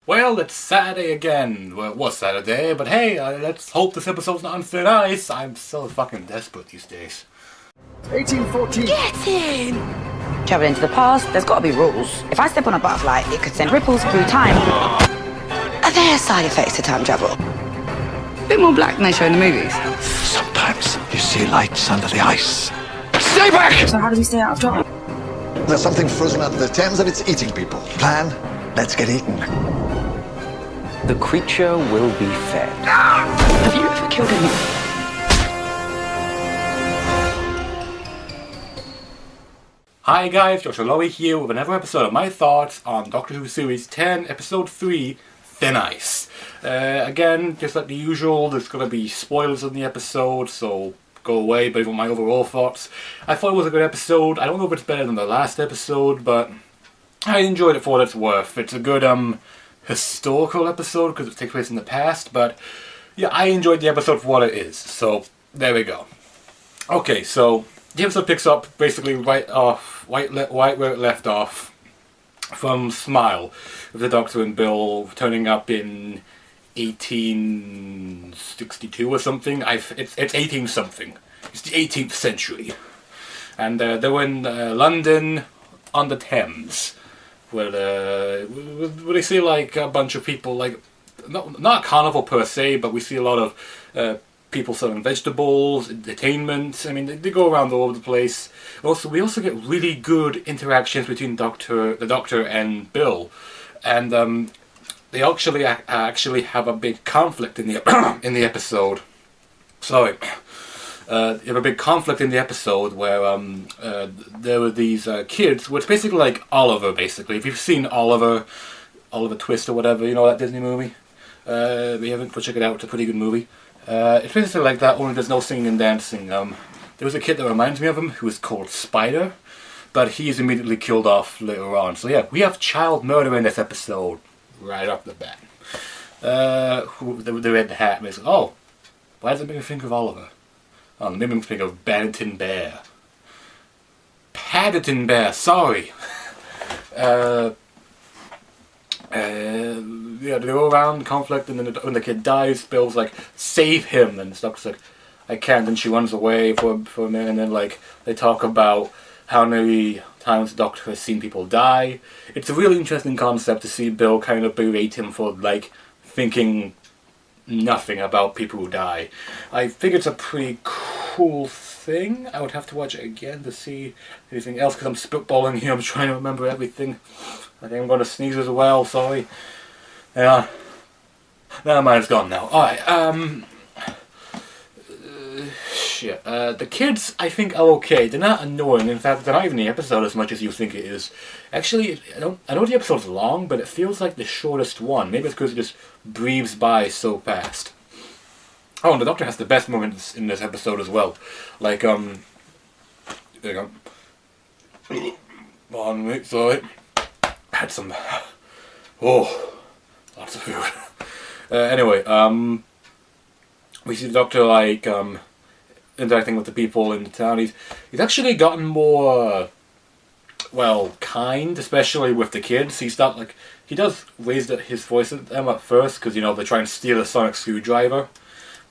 Well, it's Saturday again. Well, it was Saturday, but hey, let's hope this episode's not on thin ice. I'm so fucking desperate these days. 1814. Get in! Traveling to the past, there's got to be rules. If I step on a butterfly, it could send ripples through time. Are there side effects to time travel? A bit more black than they show in the movies. Sometimes you see lights under the ice. Stay back! So how do we stay out of trouble? There's something frozen out of the Thames and it's eating people. Plan, let's get eaten. The creature will be fed. Have you ever killed anyone? Hi guys, Joshua Lowy here with another episode of my thoughts on Doctor Who Series 10, Episode 3, Thin Ice. Again, just like the usual, there's going to be spoilers in the episode, so go away, but even my overall thoughts. I thought it was a good episode. I don't know if it's better than the last episode, but I enjoyed it for what it's worth. It's a good historical episode because it takes place in the past, but yeah, I enjoyed the episode for what it is, so there we go. Okay, so the episode picks up basically right where it left off from Smile, with the Doctor and Bill turning up in 1862 or something. It's 18 something. It's the 18th century, and they're in London on the Thames, where they see like a bunch of people, like not a carnival per se, but we see a lot of people selling vegetables, entertainment. I mean, they go around all over the place. Also, we also get really good interactions between the Doctor and Bill, and they actually have a big conflict in the in the episode. Sorry, you have a big conflict in the episode where there were these kids, which basically like Oliver. Basically, if you've seen Oliver Twist or whatever, you know that Disney movie. If you haven't, go check it out. It's a pretty good movie. It's basically like that, only there's no singing and dancing. There was a kid that reminds me of him who was called Spider, but he's immediately killed off later on. So yeah, we have child murder in this episode right off the bat. The red hat makes, oh, why does it make me think of Oliver? Oh, maybe it makes me think of Paddington Bear. Paddington Bear, sorry. Yeah, they go around conflict, and then when the kid dies, Bill's like, save him, and the Doctor's like, I can't, and she runs away for a minute, and then like they talk about how many times the Doctor has seen people die. It's a really interesting concept to see Bill kind of berate him for like thinking nothing about people who die. I think it's a pretty cool thing. I would have to watch it again to see anything else, because I'm spitballing here, I'm trying to remember everything. I think I'm going to sneeze as well, sorry. Yeah. Never mind, it's gone now. Alright, shit. The kids, I think, are okay. They're not annoying. In fact, they're not even in the episode as much as you think it is. Actually, I know the episode's long, but it feels like the shortest one. Maybe it's because it just breathes by so fast. Oh, and the Doctor has the best moments in this episode as well. Like, there you go. One minute, sorry. Had some, lots of food. Anyway, we see the Doctor like interacting with the people in the town. He's actually gotten more, well, kind, especially with the kids. He does raise his voice at them at first because, you know, they try and steal a sonic screwdriver.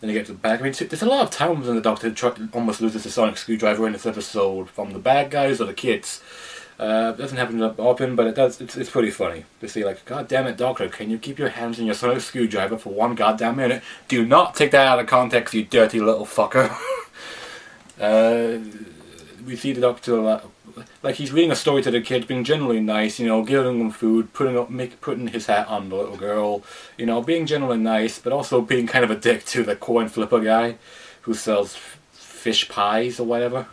Then he gets it back. I mean, there's a lot of times when the Doctor almost loses a sonic screwdriver in this episode from the bad guys or the kids. It doesn't happen often, but it does. It's pretty funny to see, like, God damn it, Doctor, can you keep your hands in your sonic screwdriver for one goddamn minute? Do not take that out of context, you dirty little fucker. We see the Doctor like he's reading a story to the kids, being generally nice, you know, giving them food, putting his hat on the little girl, you know, being generally nice, but also being kind of a dick to the coin flipper guy who sells fish pies or whatever.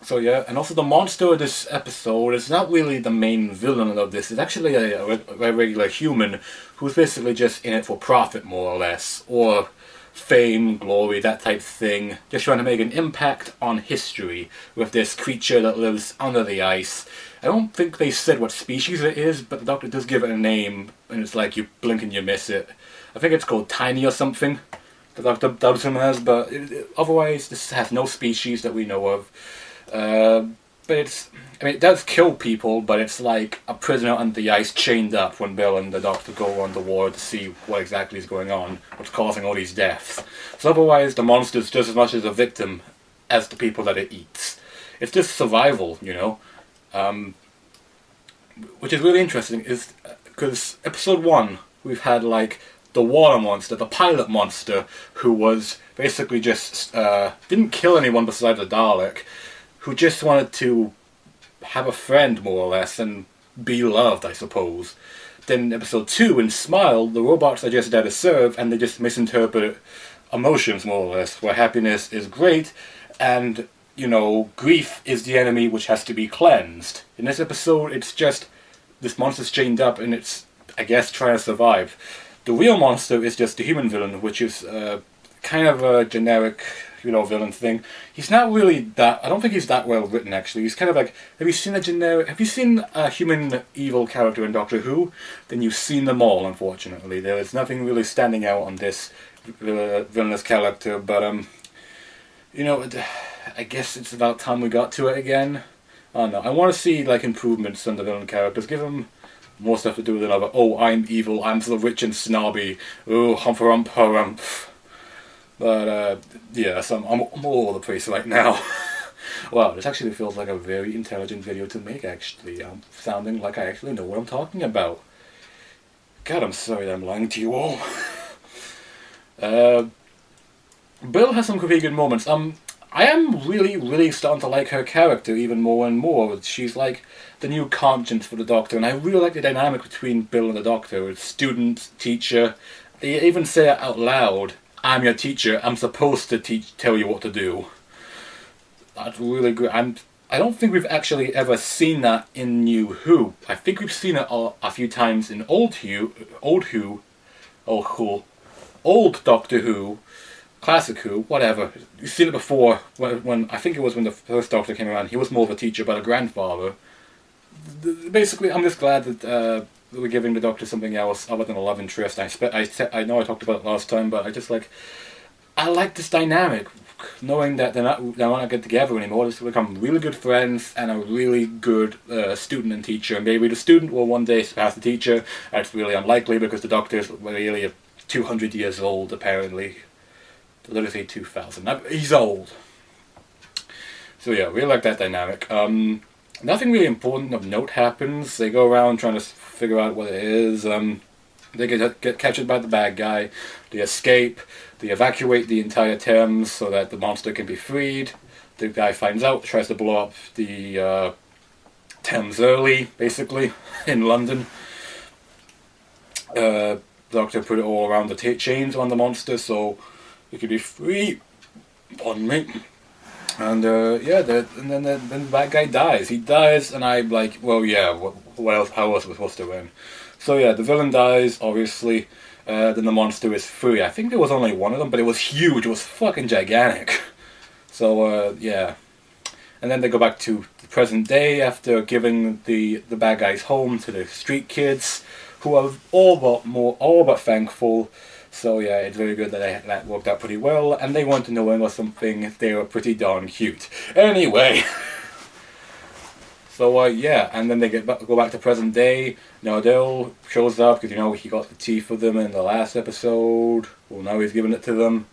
So yeah, and also the monster of this episode is not really the main villain of this. It's actually a regular human who's basically just in it for profit, more or less, or fame, glory, that type of thing. Just trying to make an impact on history with this creature that lives under the ice. I don't think they said what species it is, but the Doctor does give it a name, and it's like you blink and you miss it. I think it's called Tiny or something, the Doctor dubs him as, but otherwise this has no species that we know of. but it does kill people, but it's like a prisoner under the ice chained up when Bill and the Doctor go on the war to see what exactly is going on, what's causing all these deaths. So otherwise, the monster's just as much as a victim as the people that it eats. It's just survival, you know. Which is really interesting, is because episode 1, we've had like the water monster, the pilot monster, who was basically just didn't kill anyone besides the Dalek, who just wanted to have a friend, more or less, and be loved, I suppose. Then episode 2, in Smile, the robots are just there to serve, and they just misinterpret emotions, more or less, where happiness is great, and, you know, grief is the enemy which has to be cleansed. In this episode, it's just, this monster's chained up, and it's, I guess, trying to survive. The real monster is just the human villain, which is kind of a generic, you know, villain thing. He's not really that, I don't think he's that well written, actually. He's kind of like, have you seen a human evil character in Doctor Who? Then you've seen them all, unfortunately. There is nothing really standing out on this villainous character, but, you know, I guess it's about time we got to it again. I don't know, I want to see, like, improvements on the villain characters. Give them more stuff to do than other, oh, I'm evil, I'm so rich and snobby, oh, humph. But, yeah, so I'm all over the place right now. Wow, this actually feels like a very intelligent video to make, actually. I'm sounding like I actually know what I'm talking about. God, I'm sorry that I'm lying to you all. Bill has some pretty good moments. I am really starting to like her character even more and more. She's like the new conscience for the Doctor, and I really like the dynamic between Bill and the Doctor. It's student, teacher. They even say it out loud. I'm your teacher, I'm supposed to tell you what to do. That's really good. I don't think we've actually ever seen that in New Who. I think we've seen it a few times in Old Doctor Who, Classic Who, whatever. You've seen it before, when I think it was when the first Doctor came around. He was more of a teacher, but a grandfather. Basically, I'm just glad that we're giving the Doctor something else other than a love interest. I know I talked about it last time, but I like this dynamic, knowing that they're not going to get together anymore. They've become really good friends and a really good student and teacher. And maybe the student will one day surpass the teacher. That's really unlikely because the Doctor is really 200 years old, apparently. Literally 2000. He's old. So yeah, really like that dynamic. Nothing really important of note happens. They go around trying to figure out what it is. They get captured by the bad guy. They escape. They evacuate the entire Thames so that the monster can be freed. The guy finds out, tries to blow up the Thames early, basically, in London. Doctor put it all around the chains on the monster so it could be free. Pardon me. And yeah, and then the bad guy dies. He dies, and I'm like, well, yeah, what else? How else was we supposed to win? So yeah, the villain dies, obviously. Then the monster is free. I think there was only one of them, but it was huge. It was fucking gigantic. So yeah, and then they go back to the present day after giving the bad guy's home to the street kids, who are all but thankful. So yeah, it's very good that that worked out pretty well, and they want to know or something. They were pretty darn cute. Anyway, so yeah, and then they go back to present day. Nardell shows up because, you know, he got the tea for them in the last episode. Well, now he's giving it to them.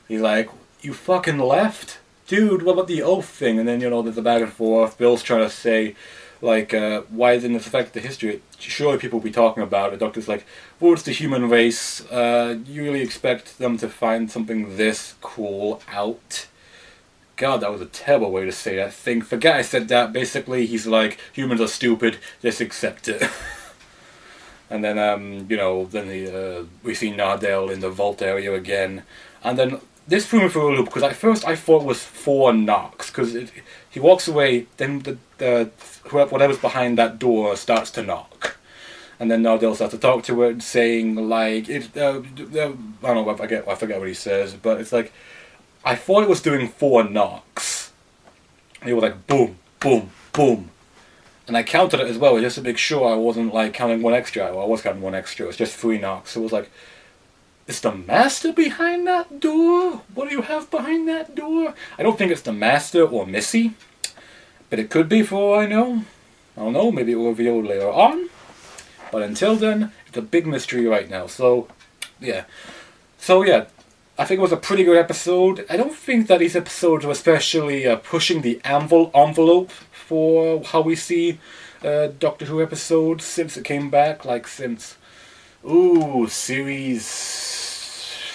He's like, "You fucking left, dude. What about the oath thing?" And then, you know, there's a back and forth. Bill's trying to say, like, why didn't this affect the history? Surely people will be talking about it. The Doctor's like, well, it's the human race. You really expect them to find something this cool out? God, that was a terrible way to say that thing. Forget I said that. Basically, he's like, humans are stupid, just accept it. And then, you know, then we see Nardell in the vault area again. And then this threw me for a loop, because at first I thought it was 4 knocks, because he walks away, then whatever's behind that door starts to knock. And then Nardell starts to talk to it, saying, like, I don't know, I forget what he says, but it's like, I thought it was doing 4 knocks. And it was like, boom, boom, boom. And I counted it as well, just to make sure I wasn't, like, counting 1 extra. Well, I was counting 1 extra, it was just 3 knocks. So it was like, is the Master behind that door? What do you have behind that door? I don't think it's the Master or Missy. But it could be, for all I know. I don't know, maybe it will reveal later on. But until then, it's a big mystery right now. So, yeah. I think it was a pretty good episode. I don't think that these episodes were especially pushing the envelope for how we see Doctor Who episodes since it came back. Like, since, series...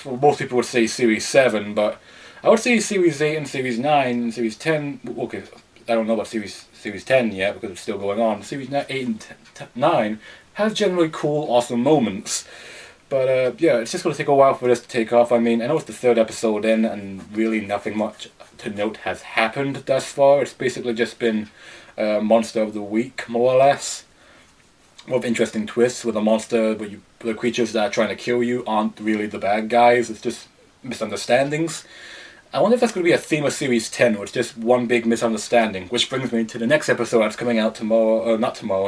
Well, most people would say series 7, but I would say series 8 and series 9 and series 10... Okay, I don't know about series 10 yet because it's still going on. Series 8 and 9 has generally cool, awesome moments. But yeah, it's just going to take a while for this to take off. I mean, I know it's the 3rd episode in and really nothing much to note has happened thus far. It's basically just been Monster of the Week, more or less. With interesting twists with a monster where the creatures that are trying to kill you aren't really the bad guys. It's just misunderstandings. I wonder if that's going to be a theme of Series 10, or it's just one big misunderstanding. Which brings me to the next episode that's coming out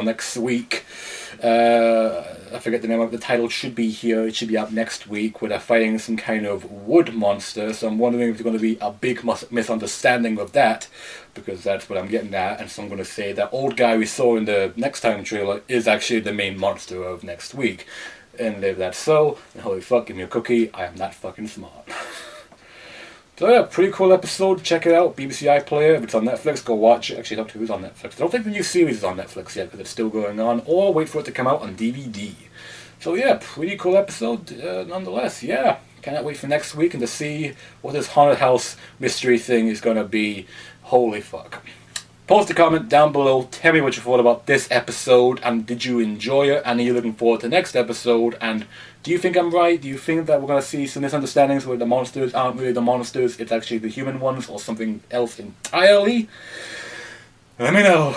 next week. I forget the name of the title. Should be here. It should be out next week, where they're fighting some kind of wood monster. So I'm wondering if there's going to be a big misunderstanding of that, because that's what I'm getting at. And so I'm going to say that old guy we saw in the Next Time trailer is actually the main monster of next week. And if that's so, then holy fuck, give me a cookie. I am that fucking smart. So yeah, pretty cool episode. Check it out. BBC iPlayer. If it's on Netflix, go watch it. Actually, Doctor Who's on Netflix. I don't think the new series is on Netflix yet because it's still going on. Or wait for it to come out on DVD. So yeah, pretty cool episode nonetheless. Yeah, cannot wait for next week and to see what this haunted house mystery thing is going to be. Holy fuck. Post a comment down below. Tell me what you thought about this episode, and did you enjoy it, and are you looking forward to the next episode, and do you think I'm right? Do you think that we're going to see some misunderstandings where the monsters aren't really the monsters, it's actually the human ones, or something else entirely? Let me know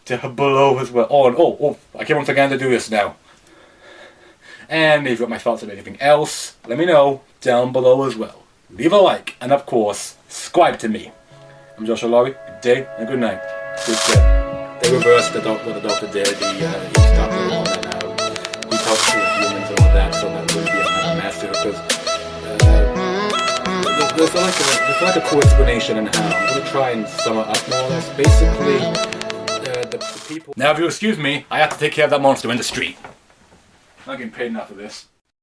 down below as well. Oh, I keep on forgetting to do this now. And if you've got my thoughts on anything else, let me know down below as well. Leave a like, and of course, subscribe to me. I'm Joshua Laurie. Good day and good night. Good care. They reversed what the doctor did. He stopped it all, and he talked to the humans and all that, so that would be a massive, because there's like a cool explanation in how. I'm going to try and sum it up more or less. Basically, the people... Now, if you'll excuse me, I have to take care of that monster in the street. I'm not getting paid enough for this.